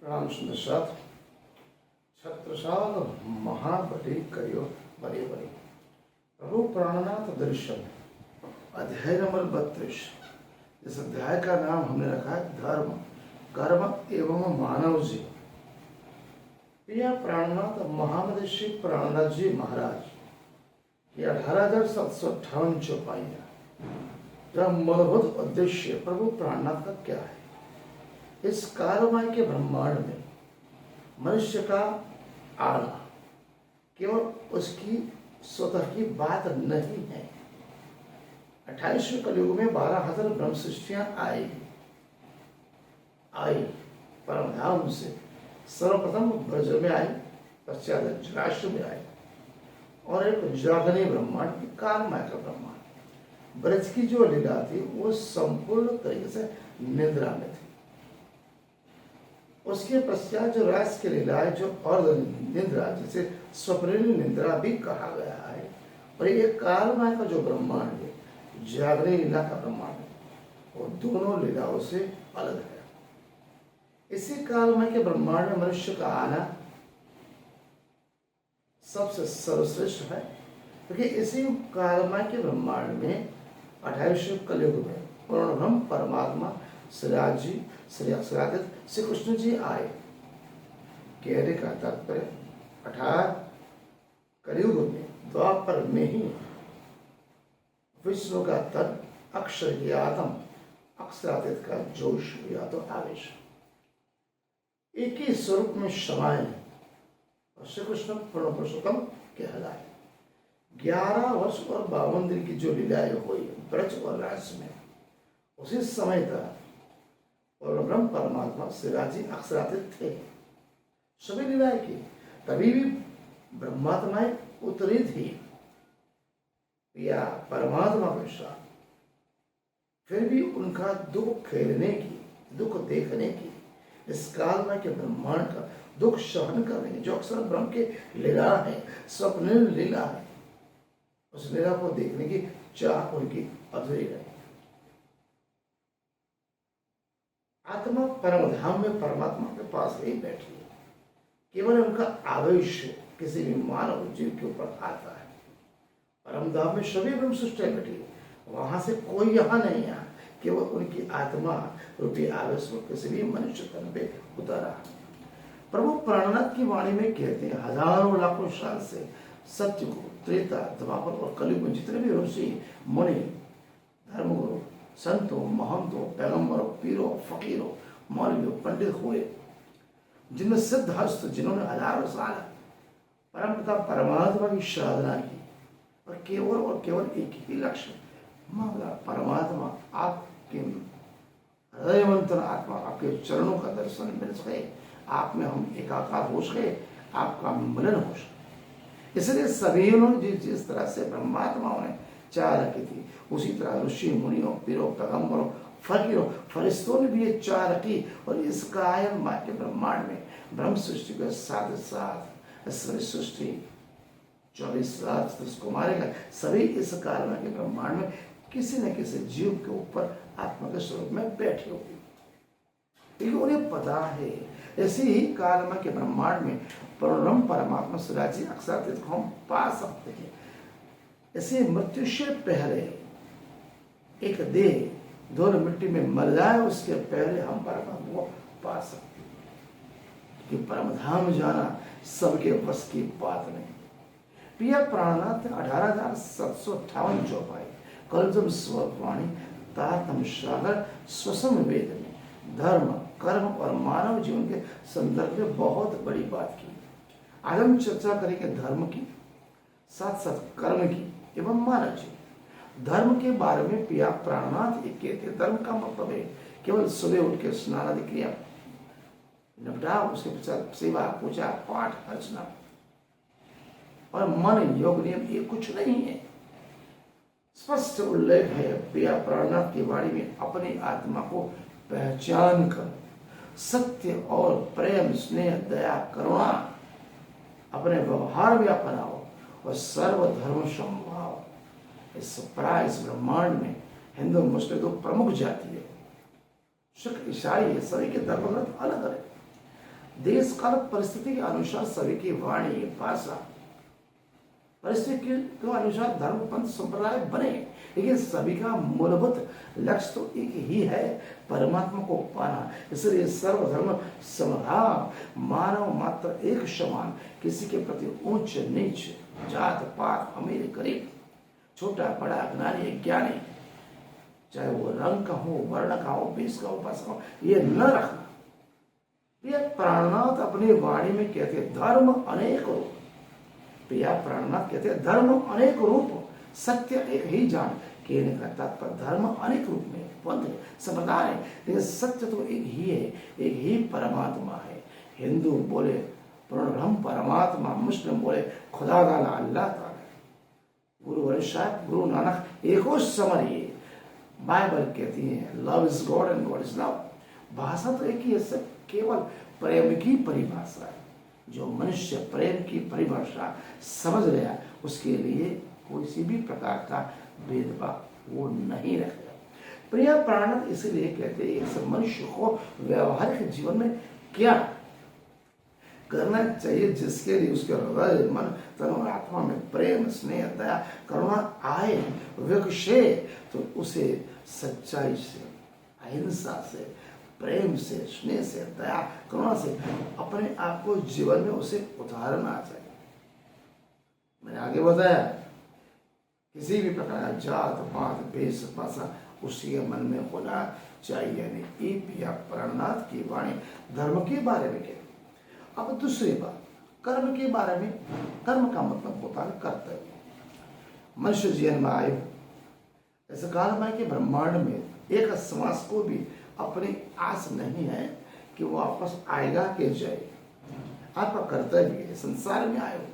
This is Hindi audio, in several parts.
प्रणाम सुंदर साथ छत्रसाल महाबली कयो बड़े बड़े प्रभु प्राणनाथ दर्शन अध्याय नंबर 32। इस अध्याय का नाम हमने रखा है धर्म कर्म एवं मानव जी। प्रिय प्राणनाथ महामद श्री प्राणनाथ जी महाराज ये 18,758 चौपाइयां मूलभूत उद्देश्य प्रभु प्राणनाथ का क्या है। इस कालमय के ब्रह्मांड में मनुष्य का आना केवल उसकी स्वतः की बात नहीं है। 28वें कलयुग में 12,000 ब्रह्म सृष्टियां आई परमधाम से। सर्वप्रथम ब्रज में आई, पश्चात जलाशय में आई और एक जागने ब्रह्मांड की कालमय का ब्रह्मांड। ब्रज की जो लीला थी वो संपूर्ण तरीके से निद्रा में थी। उसके पश्चात जो रास की लीला है जो अर्ध निद्रा जिसे स्वप्निल निद्रा भी कहा गया है, और ये कालमय का जो ब्रह्मांड है जागरण लीला का ब्रह्मांड है, वो दोनों लीलाओं से अलग है। इसी कालमय के ब्रह्मांड में मनुष्य का आना सबसे सर्वश्रेष्ठ है, क्योंकि इसी कालमय के ब्रह्मांड में 28वें कलयुग में पूर्ण ब्रह्म परमात्मा श्रीराज जी श्री कृष्ण जी आए। कहने का तात्पर्य 18 कलयुग में द्वापर में ही विष्णु का तन अक्षर ज्ञातम अक्षरातीत का जोश या तो आवेश एक ही स्वरूप में समाये और श्री कृष्ण पूर्ण पुरुषोत्तम कहलाए। 11 वर्ष और 52 दिन की जो लीलाएं हुई ब्रज और रास में, उसी समय तक और ब्रह्म परमात्मा श्रीराजी अक्षरातीत थे। सभी लीलाएं की तभी भी ब्रह्मात्माएं उतरी थी या परमात्मा के साथ, फिर भी उनका दुख खेलने की, दुख देखने की, इस कालमय के ब्रह्मांड का दुख सहन करने की जो अक्सर ब्रह्म के लीला है, स्वप्न लीला है, उस लीला को देखने की चाह उनकी अधूरी रही। आत्मा परमधाम में परमात्मा के पास ही बैठी है। केवल उनका आवेश किसी भी मानव जीव के ऊपर आता है। परमधाम में सभी ब्रह्म सृष्टियां बैठी है, वहां से कोई यहाँ नहीं आया, केवल उनकी आत्मा रूपी आवेश को किसी भी मनुष्य तन पे उतारा। प्रभु प्राणनाथ की वाणी में कहते हैं, हजारों लाखों साल से सत्य को त्रेता द्वापर और कलयुग में जितने भी ऋषि मुनि धर्मगुरु संतों महंतों पैगंबरों पीरों फकीरों मौलवियों पंडित हुए, जिनमें सिद्धहस्त जिन्होंने हजारों साल परमपिता परमात्मा की साधना की और केवल एक ही लक्ष्य मांगा, परमात्मा आपके हृदयवंतन आत्मा आपके चरणों का दर्शन मिल सके, आप में हम एकाकार हो सके, आपका मिलन हो सके। इसलिए सभी ने जिस तरह से ब्रह्मात्माओं ने चाह रखी थी, उसी तरह ऋषि मुनियों पीरों पैगंबरों फकीरों फरिश्तों ने भी ये चाह रखी। और इस कायमय के ब्रह्मांड में ब्रह्म सृष्टि के साथ साथ सृष्टि 24 लाख कुमारे का सभी इस कालमय के ब्रह्मांड में किसी न किसी जीव के ऊपर आत्मा के स्वरूप में बैठे हुए, क्योंकि उन्हें पता है ऐसे ही कालमय के ब्रह्मांड में परम परमात्मा श्रीराजी अक्षरातीत को हम पा सकते हैं। ऐसे मृत्यु से पहले एक देह धूल मिट्टी में मर जाए, उसके पहले हम परमात्मा को पा सकते हैं, कि परमधाम जाना सबके बस की बात नहीं। प्रिय प्राणनाथ 18,758 चौपाई कलजुम स्ववाणी तातम सागर स्वसम वेद में धर्म कर्म और मानव जीवन के संदर्भ में बहुत बड़ी बात की। आज हम चर्चा करेंगे धर्म की, साथ साथ कर्म की एवं मानव जीवन। धर्म के बारे में प्रिय प्राणनाथ एक कहते, धर्म का मतलब है केवल सुबह उठ के स्नान आदि क्रिया निपटा, उसके पश्चात सेवा पूजा पाठ अर्चना और मन योग नियम ये कुछ नहीं है। स्पष्ट उल्लेख है प्रिय प्राणनाथ की वाणी में, अपनी आत्मा को पहचान कर सत्य और प्रेम स्नेह दया करुणा अपने व्यवहार में अपनाओ और सर्वधर्म संभाव। इस ब्रह्मांड में हिंदू मुस्लिम दो प्रमुख जाति है, सिख ईसाई है, सभी के धर्म ग्रंथ अलग अलग। देश काल परिस्थिति के अनुसार सभी की वाणी भाषा परिस्थिति के अनुसार धर्म पंथ संप्रदाय बने, लेकिन सभी का मूलभूत लक्ष्य तो एक ही है, परमात्मा को पाना। इसलिए सर्वधर्म समभाव, मानव मात्र एक समान, किसी के प्रति ऊंच नीच, जात पात, अमीर गरीब, छोटा बड़ा, ज्ञानी ज्ञानी, चाहे वो रंग का हो, वर्ण का हो, वेश का हो, भाषा का हो, ये न रखना। ये प्राणनाथ अपनी वाणी में कहते हैं धर्म अनेक रूप। प्रिया प्राणनाथ कहते हैं धर्म अनेक रूप, सत्य एक ही जान। कहने का तात्पर्य धर्म अनेक रूप में, पंथ संप्रदाय, लेकिन सत्य तो एक ही है, एक ही परमात्मा है। हिंदू बोले पूर्ण परमात्मा, मुस्लिम बोले खुदा ताला, अल्लाह ताला, गुरु ग्रंथ साहिब, गुरु नानक एको समरिए। बाइबल कहती है love is God and God is love. भाषा तो एक ही है, सब केवल प्रेम की परिभाषा है। जो मनुष्य प्रेम की परिभाषा समझ गया, उसके लिए कोई सी भी प्रकार का भेदभाव वो नहीं रखेगा। प्रिय प्राणनाथ इसलिए कहते हैं इस मनुष्य को व्यवहारिक जीवन में क्या करना चाहिए, जिसके लिए उसके हृदय, मन, तन और आत्मा में प्रेम, स्नेह, दया, करुणा आए, विकसे, तो उसे सच्चाई से, अहिंसा से, प्रेम से, स्नेह से, दया, करुणा से अपने आप को जीवन में उसे उतारना चाहिए। मैंने आगे बताया किसी भी प्रकार का जात पात भेष भाषा उसके मन में होना चाहिए। यानी या प्राणनाथ की वाणी धर्म के बारे में कहती। अब दूसरी बात कर्म के बारे में। कर्म का मतलब होता है कर्तव्य। मनुष्य जीवन में आयु ऐसे काल में कि ब्रह्मांड में एक श्वास को भी अपनी आस नहीं है कि वो वापस आएगा कि जाए। आपका कर्तव्य है संसार में आए हो,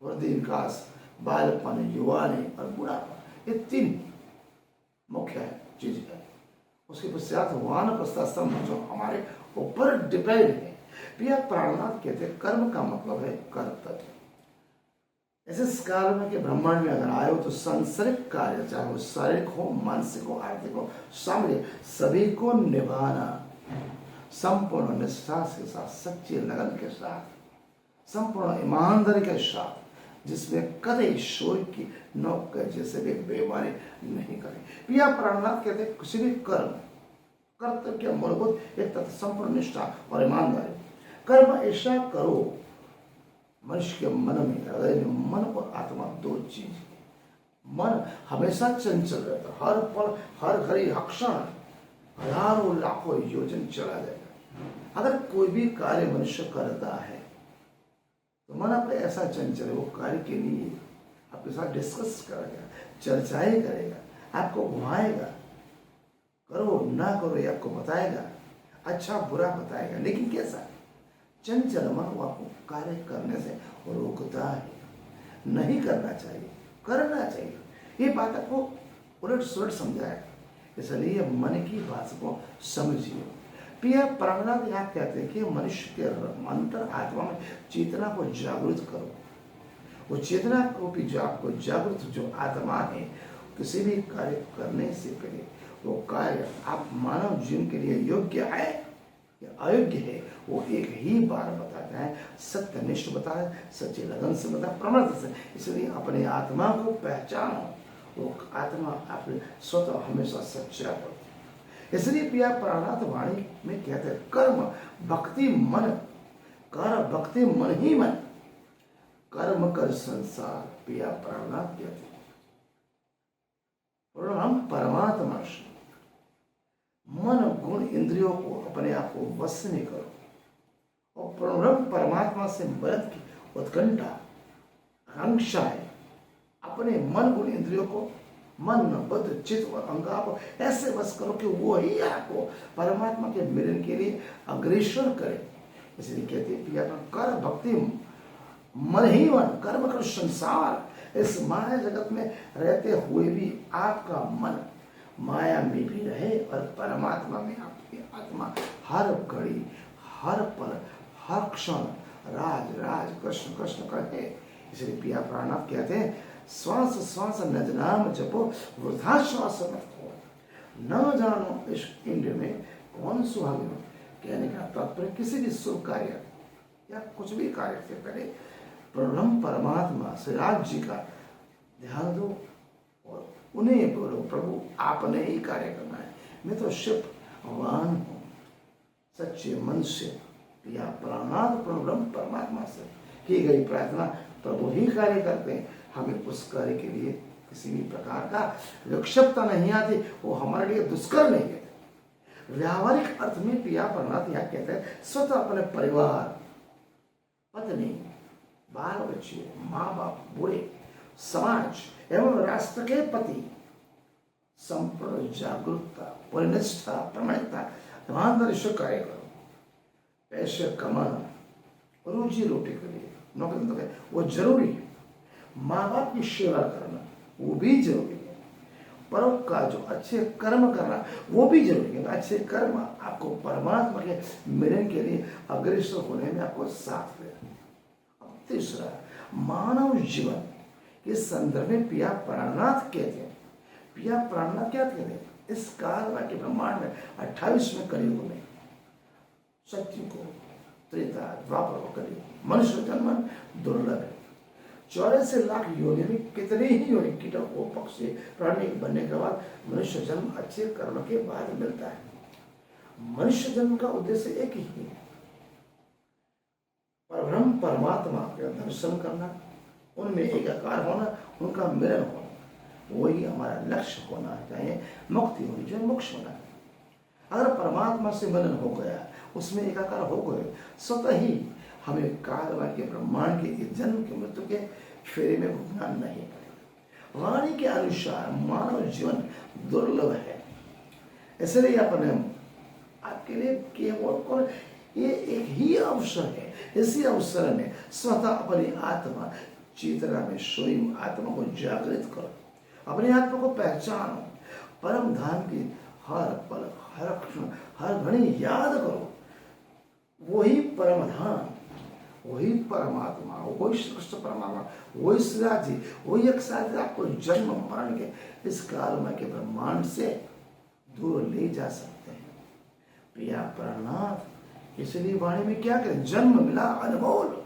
वृद्धि, विकास, बालपन, युवानी और बुढ़ापा, ये तीन मुख्य चीज है। उसके पश्चात वानप्रस्थाश्रम जो हमारे ऊपर डिपेंड है। प्रिय प्राणनाथ कहते हैं कर्म का मतलब है कर्तव्य। ऐसे काल में कि ब्रह्मांड में अगर आए हो तो सांसारिक कार्य, चाहे वो शारीरिक हो, मानसिक हो, आर्थिक हो, सामाजिक, सभी को निभाना संपूर्ण निष्ठा के साथ, सच्ची लगन के साथ, संपूर्ण ईमानदारी के साथ, जिसमें कदे ईश्वर की नौक जैसे भी बेईमानी नहीं करें। प्रिय प्राणनाथ कहते हैं किसी भी कर्म कर्तव्य के मूलभूत एक तत्व संपूर्ण निष्ठा और ईमानदारी। कर्म ऐसा करो मनुष्य के मन में, हृदय में, मन और आत्मा दो चीज है। मन हमेशा चंचल रहता, हर पल, हर घड़ी, हर क्षण, हजारों लाखों योजन चला जाएगा। अगर कोई भी कार्य मनुष्य करता है तो मन आपका ऐसा चंचल है, वो कार्य के लिए आपके साथ डिस्कस करेगा, चर्चाएं करेगा, आपको घुमाएगा, करो ना करो ये आपको बताएगा, अच्छा बुरा बताएगा। लेकिन कैसा चंचल मन वो आपको कार्य करने से रोकता है। नहीं करना चाहिए, करना चाहिए। ये बात आपको उलट सुलट समझाएगा, इसलिए मन की बात को समझिए। प्रिय प्राणनाथ यहाँ कहते हैं कि मनुष्य के अंतर आत्मा में चेतना को जागृत करो। वो चेतना को भी जो आपको जागृत जो आत्मा है, किसी भी कार्य करने से पहले वो कार्य आप मानव जीवन के लिए योग्य है या अयोग्य है, वो एक ही बार बताता है, सत्यनिष्ठ बताता है, सच्चे लगन से बताता है, प्रमाण से। इसलिए अपने आत्मा को पहचानो, वो आत्मा अपने स्वतः हमेशा सच्चा होती है। इसलिए प्रिय प्राणनाथ वाणी में कहते हैं कर्म भक्ति मन, कर भक्ति मन ही मन, कर्म कर संसार। प्रिय प्राणनाथ कहते हैं हम परमात्मा से मन गुण इंद्रियों को अपने आप को वश में करो और पूर्ण परमात्मा से मदद की उत्कंठा आकांक्षा है। अपने मन गुण इंद्रियों को, मन बुद्ध चित्त और अहंकार को ऐसे वश करो कि वो ही आपको परमात्मा के मिलन के लिए अग्रसर करे। इसलिए कहते हैं कर भक्ति मन ही मन, कर्म कर संसार। इस माया जगत में रहते हुए भी आपका मन माया में भी रहे और परमात्मा में आपकी आत्मा हर घड़ी, हर पल, हर क्षण राज राज कृष्ण कृष्ण कहे। इसलिए प्रिय प्राणनाथ कहते हैं श्वास श्वास निज नाम जपो, वृथा श्वास मत हो। न जानो इस इंद्र में कौन सुहागिन, कहने का तात्पर्य किसी भी शुभ कार्य या कुछ भी कार्य से पहले प्रभु परमात्मा श्री राज जी का ध्यान दो और उन्हें बोलो, प्रभु आपने ही कार्य करना है, मैं तो सिर्फ आह्वान हूँ। सच्चे मन से या प्राणात प्रभु परमात्मा से की गई प्रार्थना प्रभु ही कार्य करते हैं। हमें उस कार्य के लिए किसी भी प्रकार का विक्षिप्तता नहीं आती, वो हमारे लिए दुष्कर नहीं है। व्यावहारिक अर्थ में पिया परमात्मा यहाँ कहते हैं स्वतः अपने परिवार, पत्नी, बाल बच्चे, माँ बाप, बूढ़े, समाज एवं राष्ट्र के पति संपूर्ण जागरूकता, परिनिष्ठा, प्रामाणिकता, ईमानदारी से कार्य करो। पैसे कमाना, रोजी रोटी के लिए नौकरी तो वो जरूरी है। माँ बाप की सेवा करना वो भी जरूरी है। परोपकार जो अच्छे कर्म करना वो भी जरूरी है। अच्छे कर्म आपको परमात्मा के मिलन के लिए अग्रसर होने में आपको साथ दे। अब तीसरा, मानव जीवन के संदर्भ में पिया प्राणनाथ कहते हैं। पिया प्राणनाथ क्या कहते हैं? इस काल के ब्रह्मांड में 28वें कलयुग में सत्य को त्रेता द्वापर को कलयुग मनुष्य जन्म दुर्लभ है। 84 लाख योनि में कितने ही योनि कीटों को पक्षी प्राणी बनने के बाद मनुष्य जन्म अच्छे कर्म के बाद मिलता है। मनुष्य जन्म का उद्देश्य एक ही है, परब्रह्म परमात्मा का दर्शन करना, उनमें एकाकार होना, उनका मिलन होना, वही हमारा लक्ष्य होना चाहिए। मुक्ति होनी चाहिए, मोक्ष होना है। अगर परमात्मा से मिलन हो गया, उसमें एकाकार हो गए, स्वतः ही हमें काल के ब्रह्मांड के जन्म के मृत्यु के फेरे में घूमना नहीं पड़ेगा। वाणी के अनुसार मानव जीवन दुर्लभ है, इसलिए अपने आपके लिए केवल ये एक ही अवसर है। इसी अवसर में स्वतः अपनी आत्मा चेतना में स्वयं आत्मा को जागृत करो, अपने आत्मा को पहचानो, परम धाम की हर पल, हर क्षण, हर घड़ी याद करो। वही परम धाम, वही परमात्मा, वही श्री कृष्ण परमात्मा, वही श्रीराज जी, वही एक साथ आपको जन्म मरण के इस काल में के ब्रह्मांड से दूर ले जा सकते हैं। प्रिया प्राणनाथ, इसलिए वाणी में क्या करें? जन्म मिला अनमोल,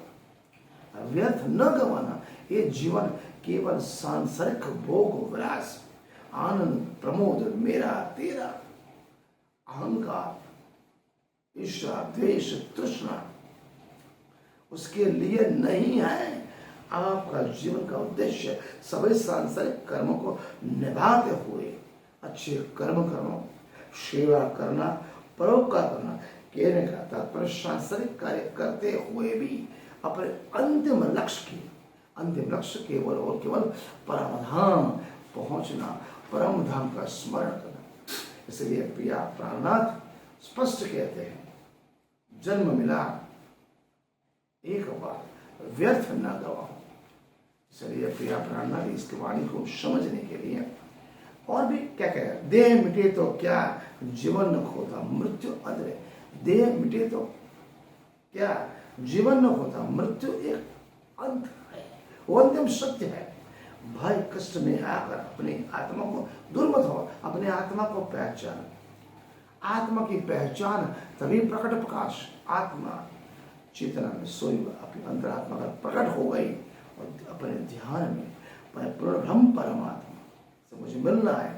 व्यर्थ न गवाना। ये जीवन केवल सांसारिक भोग विलास, आनंद प्रमोद, मेरा तेरा, अहंकार, ईर्ष्या, द्वेष, तृष्णा उसके लिए नहीं है। आपका जीवन का उद्देश्य सभी सांसारिक कर्मों को निभाते हुए अच्छे कर्म करना, सेवा करना, परोपकार करना। कहने का तात्पर्य सांसारिक कार्य करते हुए भी अपने अंतिम लक्ष्य केवल और केवल परमधाम पहुंचना, परम धाम का स्मरण करना। इसलिए प्रिया प्राणनाथ स्पष्ट कहते हैं, जन्म मिला एक बार, व्यर्थ न गवाओ। इसलिए प्रिया प्राणनाथ इसकी वाणी को समझने के लिए और भी क्या कह रहे हैं? देह मिटे तो क्या जीवन न खोता, मृत्यु अदरे। देह मिटे तो क्या जीवन न होता, मृत्यु एक अंत है, वो अंतिम सत्य है। भय कष्ट में आकर अपनी आत्मा को दूर मत हो, अपने आत्मा को पहचान। आत्मा की पहचान तभी प्रकट प्रकाश, आत्मा चेतना में सोई अपनी अंतरात्मा का प्रकट हो गई और अपने ध्यान में ब्रह्म परमात्मा से मुझे मिलना है,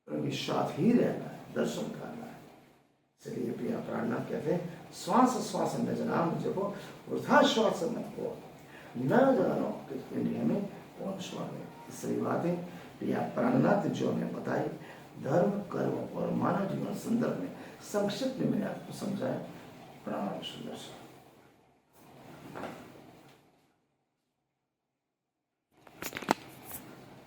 उनके साथ ही रहना है, दर्शन करना है। इसलिए प्रिया प्राणनाथ कहते हैं, श्वास श्वास में जनाम जपो, वृथा श्वास मत हो, न जानो कि इंडिया में कौन श्वास है। इसलिए बातें प्रिया प्राणनाथ जो हमें बताई, धर्म, कर्म और मानव जीवन संदर्भ में संक्षिप्त में मैंने आपको समझाया। प्रणाम सुंदर।